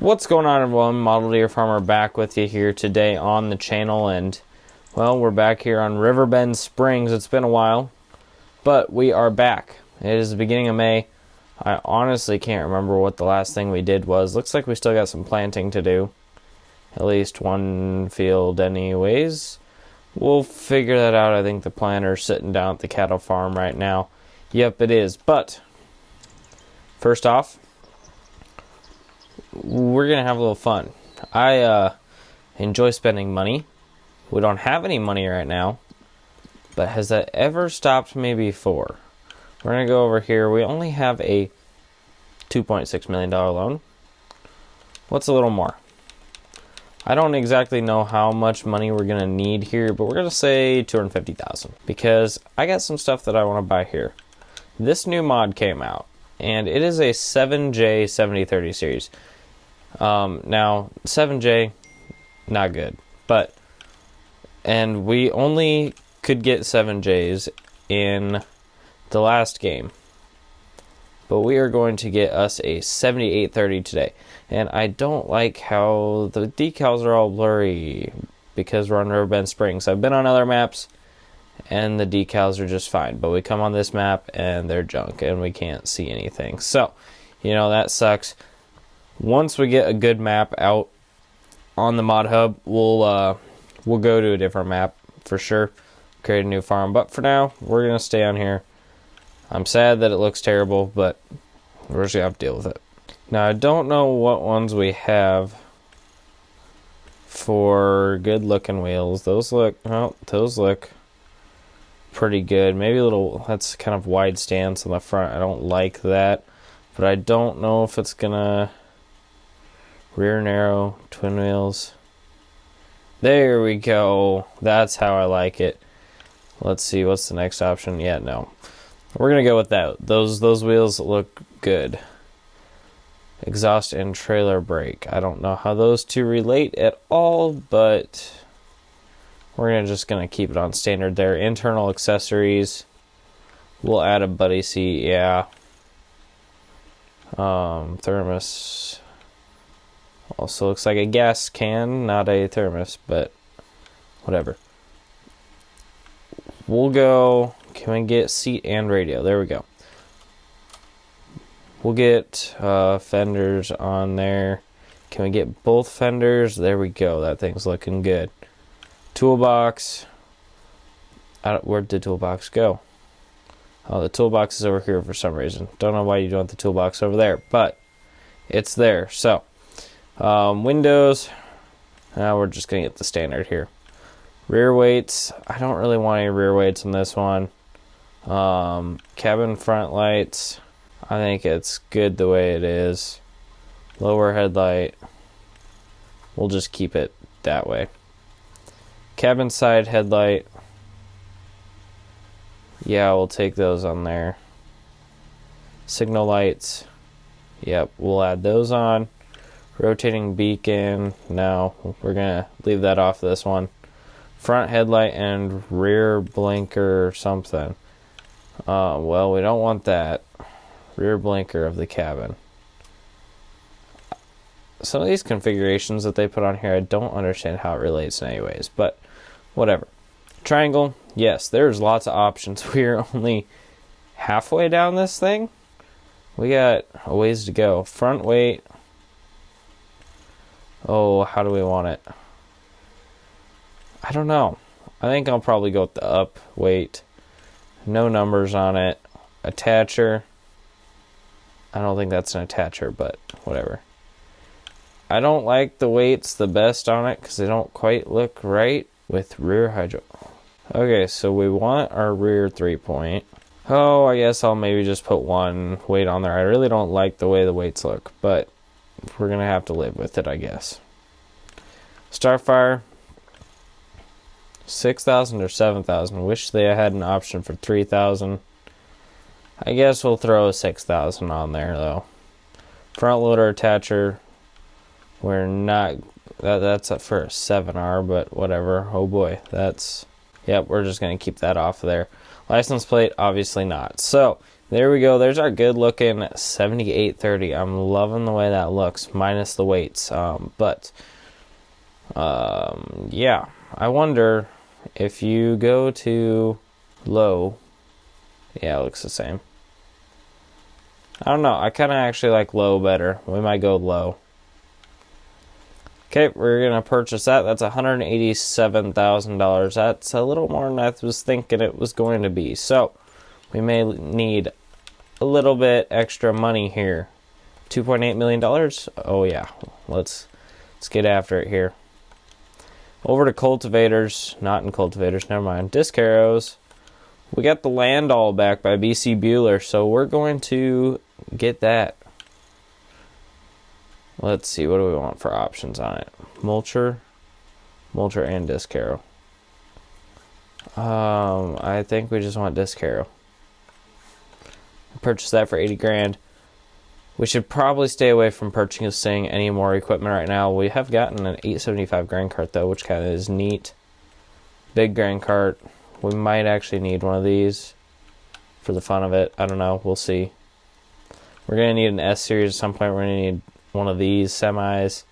What's going on, everyone? Model Deer Farmer back with you here today on the channel, and well, we're back here on Riverbend Springs. It's been a while, but we are back. It is the beginning of May. I honestly can't remember what the last thing we did was. Looks like we still got some planting to do. At least one field anyways. We'll figure that out. I think the planter's sitting down at the cattle farm right now. Yep, it is. But first off, we're gonna have a little fun. I enjoy spending money. We don't have any money right now, but has that ever stopped me before? We're gonna go over here. We only have a $2.6 million loan. What's a little more? I don't exactly know how much money we're gonna need here, but we're gonna say $250,000 because I got some stuff that I want to buy here. This new mod came out, and it is a 7J 7030 series. Now 7J, not good, and we only could get 7Js in the last game, but we are going to get us a 7830 today. And I don't like how the decals are all blurry because we're on Riverbend Springs. I've been on other maps and the decals are just fine, but we come on this map and they're junk and we can't see anything. So, you know, that sucks. Once we get a good map out on the mod hub, we'll go to a different map for sure, create a new farm. But for now, we're gonna stay on here. I'm sad that it looks terrible, but we're just gonna have to deal with it. Now, I don't know what ones we have for good looking wheels. Those look pretty good. Maybe a little, that's kind of wide stance on the front. I don't like that, but I don't know if it's gonna rear narrow twin wheels. There we go. That's how I like it. Let's see, what's the next option? Yeah, no. We're gonna go with that. Those wheels look good. Exhaust and trailer brake. I don't know how those two relate at all, but we're just gonna keep it on standard there. Internal accessories. We'll add a buddy seat, yeah. Thermos. Also looks like a gas can, not a thermos, but whatever. We'll go, can we get seat and radio? There we go. We'll get fenders on there. Can we get both fenders? There we go. That thing's looking good. Toolbox. Where'd the toolbox go? Oh, the toolbox is over here for some reason. Don't know why you don't want the toolbox over there, but it's there. So, windows. Now we're just going to get the standard here. Rear weights. I don't really want any rear weights on this one. Cabin front lights. I think it's good the way it is. Lower headlight. We'll just keep it that way. Cabin side headlight. Yeah, we'll take those on there. Signal lights. Yep, we'll add those on. Rotating beacon. No, we're going to leave that off this one. Front headlight and rear blinker or something. Well, we don't want that. Rear blinker of the cabin. Some of these configurations that they put on here, I don't understand how it relates in any ways, but whatever. Triangle, yes, there's lots of options. We're only halfway down this thing. We got a ways to go. Front weight. Oh, how do we want it? I don't know. I think I'll probably go with the up weight. No numbers on it. Attacher. I don't think that's an attacher, but whatever. I don't like the weights the best on it because they don't quite look right with rear hydro. Okay, so we want our rear 3-point. Oh, I guess I'll maybe just put one weight on there. I really don't like the way the weights look, but we're going to have to live with it, I guess. Starfire. 6,000 or 7,000. Wish they had an option for 3,000. I guess we'll throw a 6,000 on there though. Front loader attacher. We're not. That's up for a 7R, but whatever. Oh boy, that's. Yep, we're just gonna keep that off there. License plate, obviously not. So There we go. There's our good looking 7830. I'm loving the way that looks, minus the weights. Yeah. I wonder if you go to low. Yeah, it looks the same. I don't know. I kind of actually like low better. We might go low. Okay, we're going to purchase that. That's $187,000. That's a little more than I was thinking it was going to be. So, we may need a little bit extra money here. $2.8 million? Oh, yeah. Let's get after it here. Over to cultivators. Not in cultivators, never mind. Disc arrows. We got the land all back by BC Bueller, so we're going to get that. Let's see, what do we want for options on it? Mulcher and disc arrow. I think we just want disc arrow. Purchase that for 80 grand. We should probably stay away from purchasing any more equipment right now. We have gotten an 875 grain cart though, which kind of is neat. Big grain cart. We might actually need one of these for the fun of it. I don't know. We'll see. We're going to need an S series at some point. We're going to need one of these semis.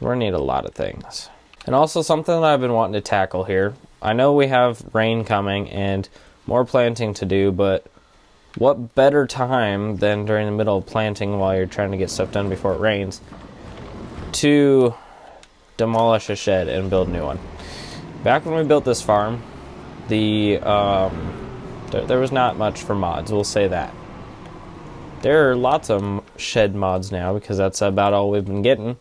We're going to need a lot of things. And also something that I've been wanting to tackle here. I know we have rain coming and more planting to do, but what better time than during the middle of planting while you're trying to get stuff done before it rains to demolish a shed and build a new one. Back when we built this farm, there was not much for mods, we'll say that. There are lots of shed mods now because that's about all we've been getting.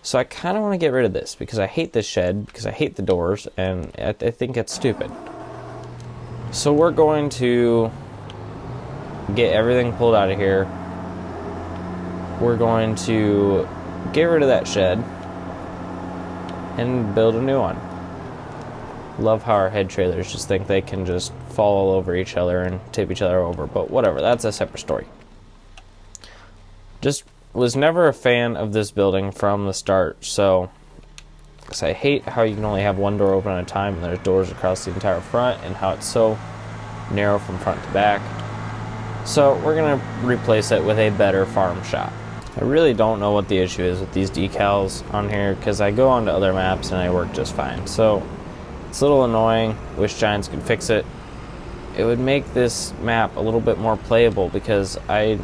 So I kind of want to get rid of this because I hate this shed, because I hate the doors, and I think it's stupid. So we're going to get everything pulled out of here. We're going to get rid of that shed and build a new one. Love how our head trailers just think they can just fall all over each other and tip each other over, but whatever, that's a separate story. Just was never a fan of this building from the start, so because I hate how you can only have one door open at a time and there's doors across the entire front, and how it's so narrow from front to back. So we're going to replace it with a better farm shop. I really don't know what the issue is with these decals on here, because I go onto other maps and they work just fine. So it's a little annoying. Wish Giants could fix it. It would make this map a little bit more playable, because I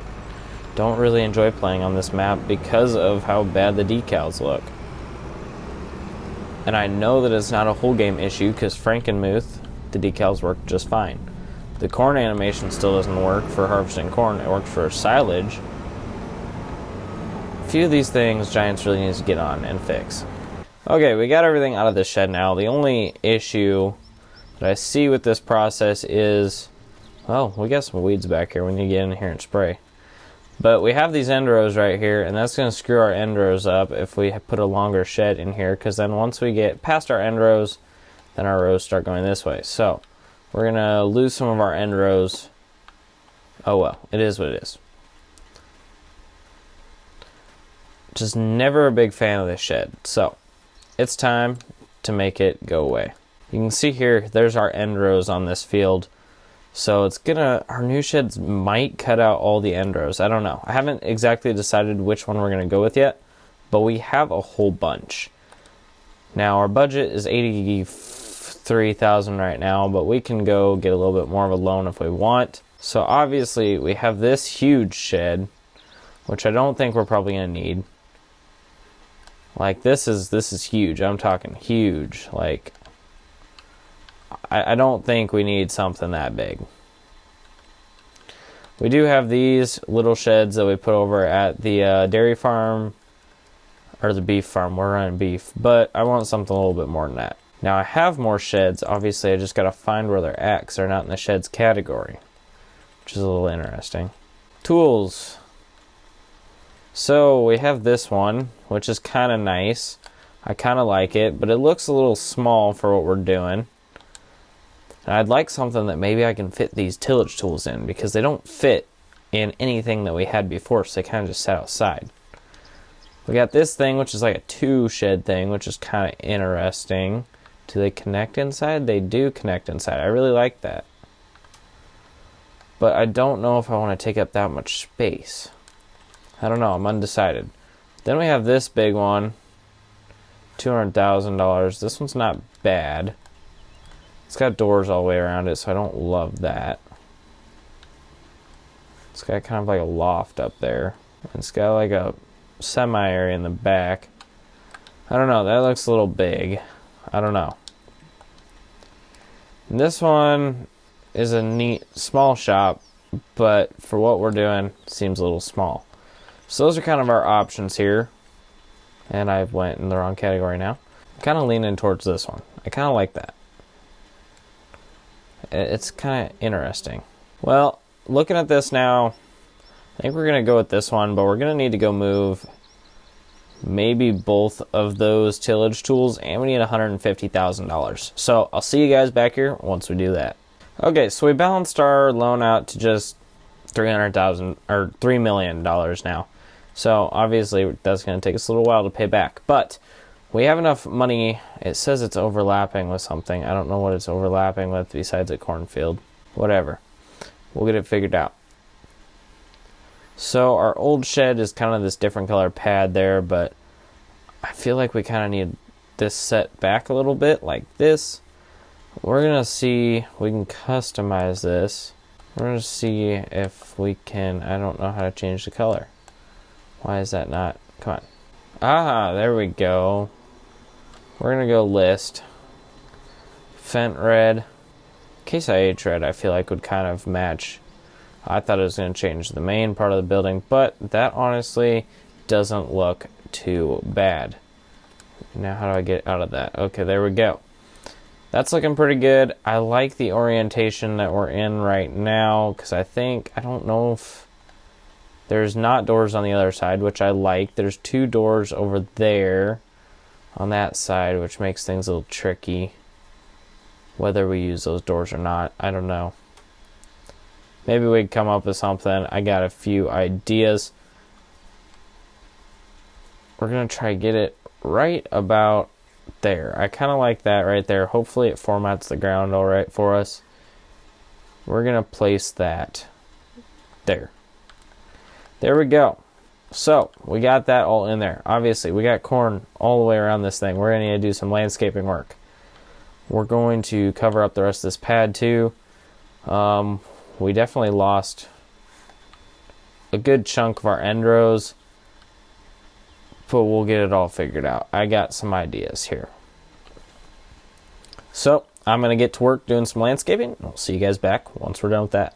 don't really enjoy playing on this map because of how bad the decals look. And I know that it's not a whole game issue, because Frankenmuth, the decals work just fine. The corn animation still doesn't work for harvesting corn. It works for silage. A few of these things Giants really needs to get on and fix. Okay, we got everything out of the shed now. The only issue that I see with this process is, oh, we got some weeds back here. We need to get in here and spray. But we have these end rows right here, and that's going to screw our end rows up if we put a longer shed in here, because then once we get past our end rows, then our rows start going this way. So we're going to lose some of our end rows. Oh well, it is what it is. Just never a big fan of this shed. So it's time to make it go away. You can see here, there's our end rows on this field. So it's gonna, our new sheds might cut out all the end rows. I don't know. I haven't exactly decided which one we're gonna go with yet, but we have a whole bunch. Now our budget is $83,000 right now, but we can go get a little bit more of a loan if we want. So obviously we have this huge shed, which I don't think we're probably gonna need. Like this is huge. I'm talking huge. Like I don't think we need something that big. We do have these little sheds that we put over at the dairy farm, or the beef farm. We're running beef, but I want something a little bit more than that. Now I have more sheds. Obviously I just got to find where they're at, because they're not in the sheds category, which is a little interesting. Tools. So we have this one, which is kind of nice. I kind of like it, but it looks a little small for what we're doing. And I'd like something that maybe I can fit these tillage tools in, because they don't fit in anything that we had before, so they kind of just sat outside. We got this thing, which is like a 2-shed thing, which is kind of interesting. Do they connect inside? They do connect inside. I really like that. but I don't know if I want to take up that much space. I don't know, I'm undecided. Then we have this big one, $200,000. This one's not bad. It's got doors all the way around it, so I don't love that. It's got kind of like a loft up there. It's got like a semi area in the back. I don't know, that looks a little big. I don't know. And this one is a neat small shop, but for what we're doing, it seems a little small. So those are kind of our options here. And I went in the wrong category now. I'm kind of leaning towards this one. I kind of like that. It's kind of interesting. Well, looking at this now, I think we're going to go with this one, but we're going to need to go move maybe both of those tillage tools, and we need $150,000. So I'll see you guys back here once we do that. Okay, so we balanced our loan out to just $300,000 or $3 million now. So obviously that's going to take us a little while to pay back, but we have enough money. It says it's overlapping with something. I don't know what it's overlapping with besides a cornfield. Whatever. We'll get it figured out. So our old shed is kind of this different color pad there, but I feel like we kind of need this set back a little bit like this. We're going to see, we can customize this. We're going to see if we can, I don't know how to change the color. Why is that not, come on. Ah, there we go. We're going to go list. Fent red. Case IH red I feel like would kind of match. I thought it was going to change the main part of the building, but that honestly doesn't look too bad. Now how do I get out of that? Okay, there we go. That's looking pretty good. I like the orientation that we're in right now, because I don't know if there's not doors on the other side, which I like. There's two doors over there on that side, which makes things a little tricky. Whether we use those doors or not, I don't know. Maybe we could come up with something. I got a few ideas. We're going to try to get it right about there. I kind of like that right there. Hopefully it formats the ground all right for us. We're going to place that there. There we go. So we got that all in there. Obviously we got corn all the way around this thing. We're going to need to do some landscaping work. We're going to cover up the rest of this pad too. We definitely lost a good chunk of our end rows, but we'll get it all figured out. I got some ideas here. So I'm going to get to work doing some landscaping. I'll see you guys back once we're done with that.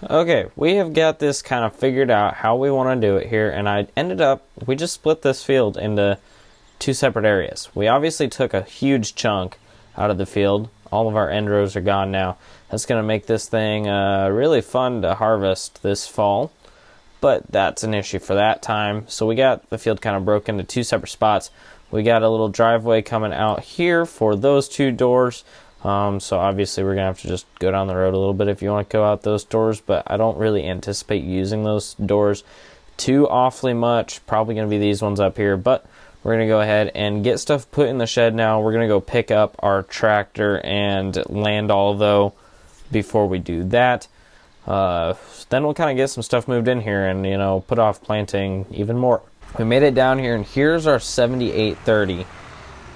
Okay, we have got this kind of figured out how we want to do it here, and we just split this field into two separate areas. We obviously took a huge chunk out of the field. All of our end rows are gone now. That's going to make this thing really fun to harvest this fall, but that's an issue for that time. So we got the field kind of broken into two separate spots. We got a little driveway coming out here for those two doors. So obviously we're going to have to just go down the road a little bit if you want to go out those doors, but I don't really anticipate using those doors too awfully much. Probably going to be these ones up here, but we're going to go ahead and get stuff put in the shed now. We're going to go pick up our tractor and land all though before we do that. Then we'll kind of get some stuff moved in here and, put off planting even more. We made it down here, and here's our 7830.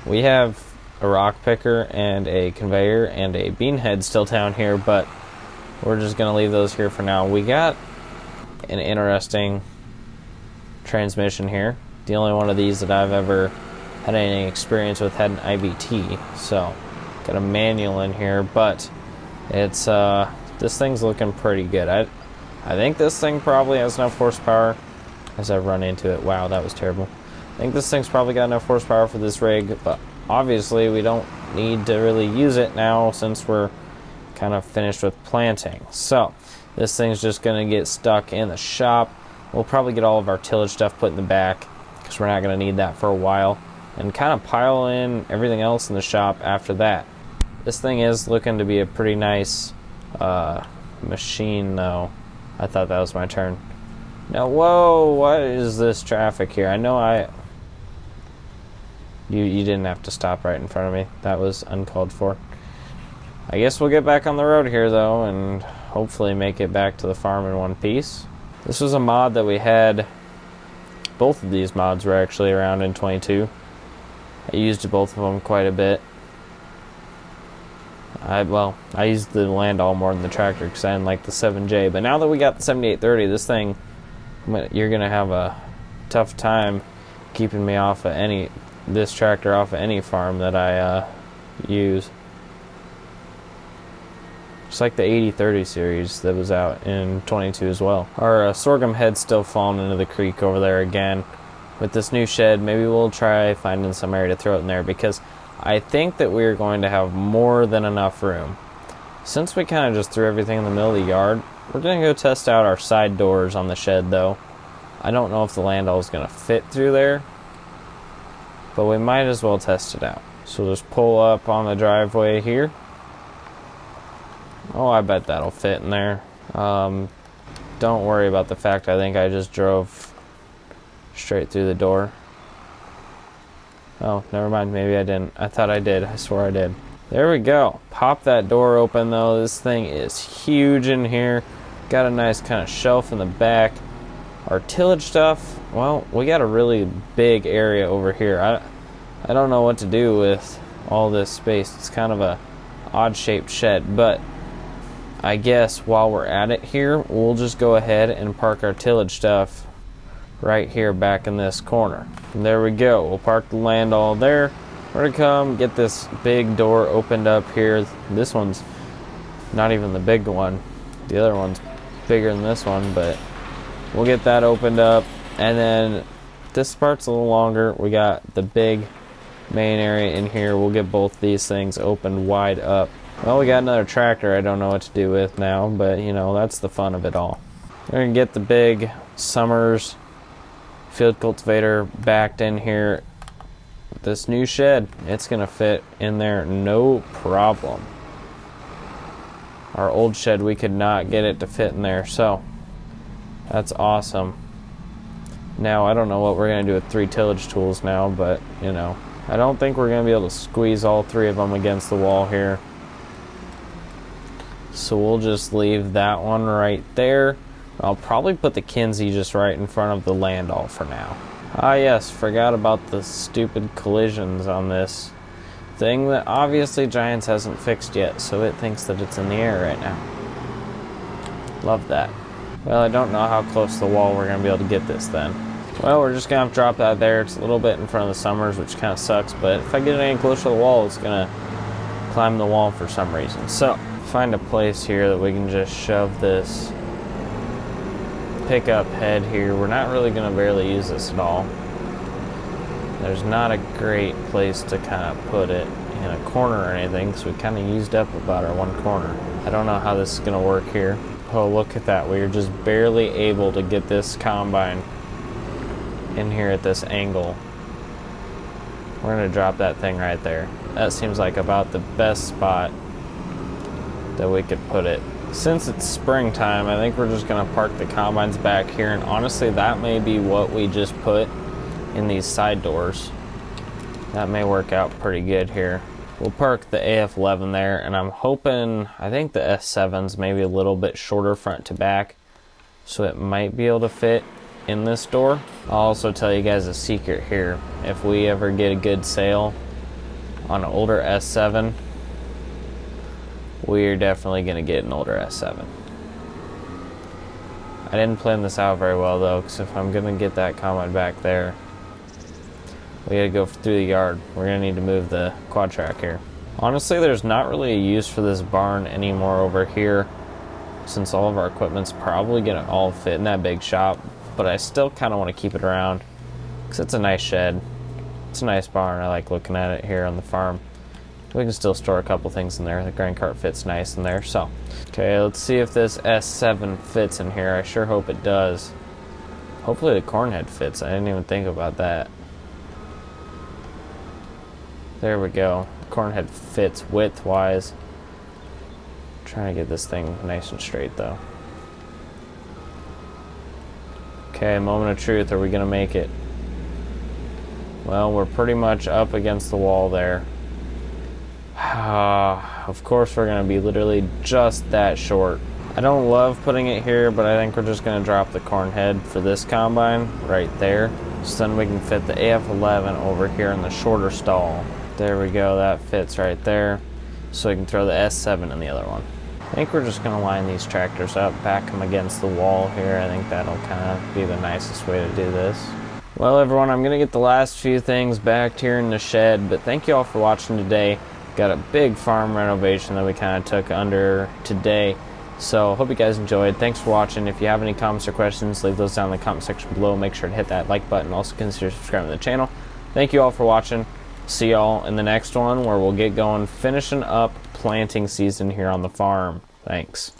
We have a rock picker and a conveyor and a bean head still down here, but we're just going to leave those here for now. We got an interesting transmission here. The only one of these that I've ever had any experience with had an IVT, so got a manual in here, but it's this thing's looking pretty good. I think this thing probably has enough horsepower. As I run into it, wow, that was terrible. I think this thing's probably got enough horsepower for this rig, but obviously we don't need to really use it now since we're kind of finished with planting. So this thing's just going to get stuck in the shop. We'll probably get all of our tillage stuff put in the back because we're not going to need that for a while, and kind of pile in everything else in the shop after that. This thing is looking to be a pretty nice machine though. I thought that was my turn. Now, whoa, what is this traffic here? I know you didn't have to stop right in front of me. That was uncalled for. I guess we'll get back on the road here though and hopefully make it back to the farm in one piece. This was a mod that we had. Both of these mods were actually around in 22. I used both of them quite a bit. I used the Landau more than the tractor because I didn't like the 7J. But now that we got the 7830, this thing, you're going to have a tough time keeping me off of this tractor off of any farm that I use. Just like the 8030 series that was out in 22 as well. Our sorghum head's still falling into the creek over there again. With this new shed, maybe we'll try finding some area to throw it in there because I think that we're going to have more than enough room. Since we kind of just threw everything in the middle of the yard, we're going to go test out our side doors on the shed though. I don't know if the Landau is going to fit through there, but we might as well test it out. So we'll just pull up on the driveway here. Oh, I bet that'll fit in there. Don't worry about the fact I think I just drove straight through the door. Oh, never mind. Maybe I didn't. I thought I did. I swore I did. There we go. Pop that door open though. This thing is huge in here. Got a nice kind of shelf in the back. Our tillage stuff, well, we got a really big area over here. I don't know what to do with all this space. It's kind of a odd shaped shed, but I guess while we're at it here, we'll just go ahead and park our tillage stuff right here back in this corner. And there we go. We'll park the Landau there. We're gonna come get this big door opened up here. This one's not even the big one. The other one's bigger than this one, but we'll get that opened up. And then this part's a little longer. We got the big main area in here. We'll get both these things opened wide up. Well, we got another tractor I don't know what to do with now, but you know, that's the fun of it all. We're gonna get the big Summers field cultivator backed in here. This new shed, it's gonna fit in there no problem. Our old shed, we could not get it to fit in there, so that's awesome. Now, I don't know what we're gonna do with 3 tillage tools now, but you know, I don't think we're gonna be able to squeeze all 3 of them against the wall here. So we'll just leave that one right there. I'll probably put the Kinsey just right in front of the Landau for now. Ah yes, forgot about the stupid collisions on this thing that obviously Giants hasn't fixed yet, so it thinks that it's in the air right now. Love that. Well, I don't know how close to the wall we're going to be able to get this then. Well, we're just going to have to drop that there. It's a little bit in front of the Summers, which kind of sucks, but if I get it any closer to the wall, it's going to climb the wall for some reason. So, find a place here that we can just shove this pickup head here. We're not really going to barely use this at all. There's not a great place to kind of put it in a corner or anything, so we kind of used up about our one corner. I don't know how this is going to work here. Oh, look at that. We are just barely able to get this combine in here at this angle. We're going to drop that thing right there. That seems like about the best spot that we could put it. Since it's springtime, I think we're just going to park the combines back here, and honestly, that may be what we just put in these side doors. That may work out pretty good here. We'll park the AF11 there, and I'm hoping, I think the S7's maybe a little bit shorter front to back, so it might be able to fit in this door. I'll also tell you guys a secret here. If we ever get a good sale on an older S7, we're definitely going to get an older S7. I didn't plan this out very well though, because if I'm going to get that combine back there, we got to go through the yard. We're going to need to move the quad track here. Honestly, there's not really a use for this barn anymore over here, since all of our equipment's probably going to all fit in that big shop, but I still kind of want to keep it around because it's a nice shed. It's a nice barn. I like looking at it here on the farm. We can still store a couple things in there. The grain cart fits nice in there. So, okay, let's see if this S7 fits in here. I sure hope it does. Hopefully the corn head fits. I didn't even think about that. There we go. Corn head fits width-wise. Trying to get this thing nice and straight, though. Okay, moment of truth. Are we going to make it? Well, we're pretty much up against the wall there. Of course, we're going to be literally just that short. I don't love putting it here, but I think we're just going to drop the corn head for this combine right there. So then we can fit the AF11 over here in the shorter stall. There we go. That fits right there. So we can throw the S7 in the other one. I think we're just going to line these tractors up, back them against the wall here. I think that'll kind of be the nicest way to do this. Well, everyone, I'm going to get the last few things back here in the shed, but thank you all for watching today. Got a big farm renovation that we kind of took under today. So, hope you guys enjoyed. Thanks for watching. If you have any comments or questions, leave those down in the comment section below. Make sure to hit that like button. Also, consider subscribing to the channel. Thank you all for watching. See y'all in the next one where we'll get going finishing up planting season here on the farm. Thanks.